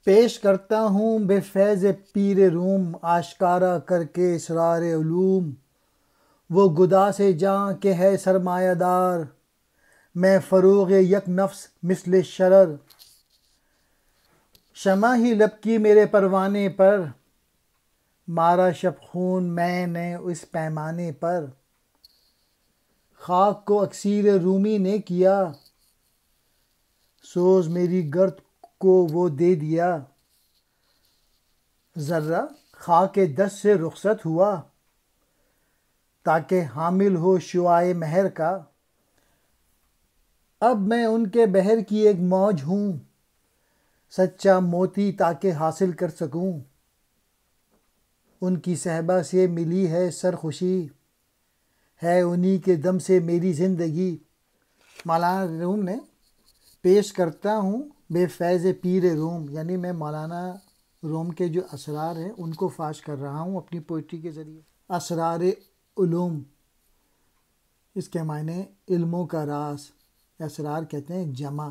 پیش کرتا ہوں بے فیض پیر روم، آشکارا کر کے اسرار علوم۔ وہ گدا سے جاں کہ ہے سرمایہ دار، میں فروغ یک نفس مثل شرر۔ شمع ہی لبکی میرے پروانے پر، مارا شب خون میں نے اس پیمانے پر۔ خاک کو اکسیر رومی نے کیا، سوز میری گرد کو وہ دے دیا۔ ذرہ خاک دست سے رخصت ہوا، تاکہ حامل ہو شعاع مہر کا۔ اب میں ان کے بحر کی ایک موج ہوں، سچا موتی تاکہ حاصل کر سکوں۔ ان کی صحبا سے ملی ہے سرخوشی، ہے انہی کے دم سے میری زندگی۔ مولانا روم نے پیش کرتا ہوں بے فیض پیر روم، یعنی میں مولانا روم کے جو اسرار ہیں ان کو فاش کر رہا ہوں اپنی پوئٹری کے ذریعے۔ اسرار علوم، اس کے معنی علموں کا راز۔ اسرار کہتے ہیں جمع،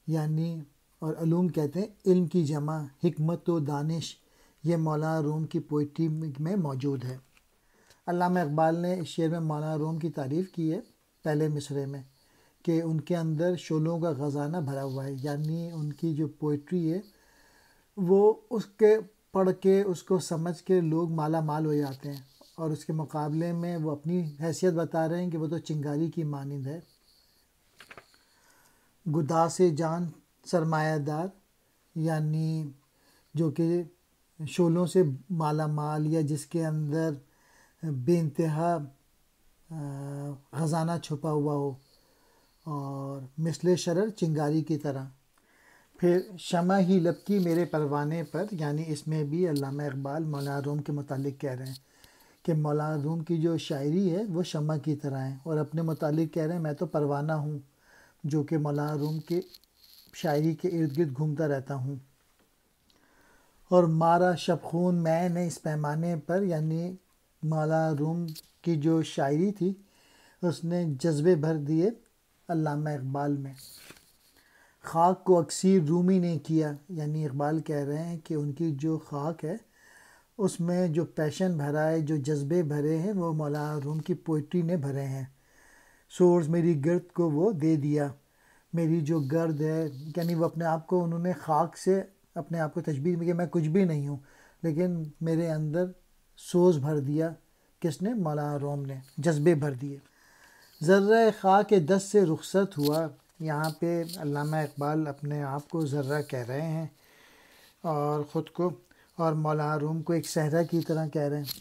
یعنی اور علوم کہتے ہیں علم کی جمع، حکمت و دانش۔ یہ مولانا روم کی پوئٹری میں موجود ہے۔ علامہ اقبال نے اس شعر میں مولانا روم کی تعریف کی ہے پہلے مصرعے میں، کہ ان کے اندر شعلوں کا خزانہ بھرا ہوا ہے، یعنی ان کی جو پوئٹری ہے وہ اس کے پڑھ کے اس کو سمجھ کے لوگ مالا مال ہو جاتے ہیں، اور اس کے مقابلے میں وہ اپنی حیثیت بتا رہے ہیں کہ وہ تو چنگاری کی مانند ہے۔ گدا سے جان سرمایہ دار، یعنی جو کہ شعلوں سے مالا مال، یا جس کے اندر بے انتہا خزانہ چھپا ہوا ہو، اور مثل شرر چنگاری کی طرح۔ پھر شمع ہی لبکی میرے پروانے پر، یعنی اس میں بھی علامہ اقبال مولانا روم کے متعلق کہہ رہے ہیں کہ مولانا روم کی جو شاعری ہے وہ شمع کی طرح ہے، اور اپنے متعلق کہہ رہے ہیں میں تو پروانہ ہوں جو کہ مولانا روم کے شاعری کے ارد گرد گھومتا رہتا ہوں۔ اور مارا شب خون میں نے اس پیمانے پر، یعنی مولانا روم کی جو شاعری تھی اس نے جذبے بھر دیے علامہ اقبال میں۔ خاک کو اکسیر رومی نے کیا، یعنی اقبال کہہ رہے ہیں کہ ان کی جو خاک ہے اس میں جو پیشن بھرا ہے، جو جذبے بھرے ہیں وہ مولانا روم کی پوئٹری نے بھرے ہیں۔ سورز میری گرد کو وہ دے دیا، میری جو گرد ہے، یعنی وہ اپنے آپ کو انہوں نے خاک سے اپنے آپ کو تشبیہ میں کہ میں کچھ بھی نہیں ہوں، لیکن میرے اندر سوز بھر دیا۔ کس نے؟ مولانا روم نے جذبے بھر دیے۔ ذرہ خاک دست سے رخصت ہوا، یہاں پہ علامہ اقبال اپنے آپ کو ذرہ کہہ رہے ہیں اور خود کو، اور مولانا روم کو ایک صحرا کی طرح کہہ رہے ہیں،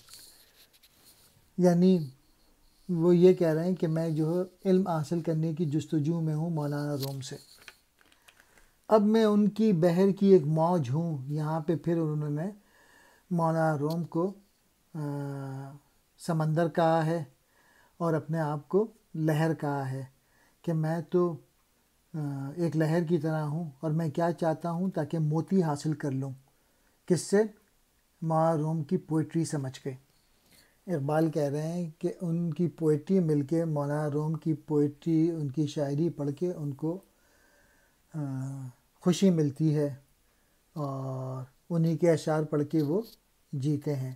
یعنی وہ یہ کہہ رہے ہیں کہ میں جو علم حاصل کرنے کی جستجو میں ہوں مولانا روم سے۔ اب میں ان کی بحر کی ایک موج ہوں، یہاں پہ پھر انہوں نے مولانا روم کو سمندر کہا ہے اور اپنے آپ کو لہر کہا ہے کہ میں تو ایک لہر کی طرح ہوں، اور میں کیا چاہتا ہوں تاکہ موتی حاصل کر لوں۔ کس سے؟ مولانا روم کی پوئٹری سمجھ کے۔ اقبال کہہ رہے ہیں کہ ان کی پوئٹری مل کے، مولانا روم کی پوئٹری، ان کی شاعری پڑھ کے ان کو خوشی ملتی ہے، اور انہی کے اشعار پڑھ کے وہ جیتے ہیں۔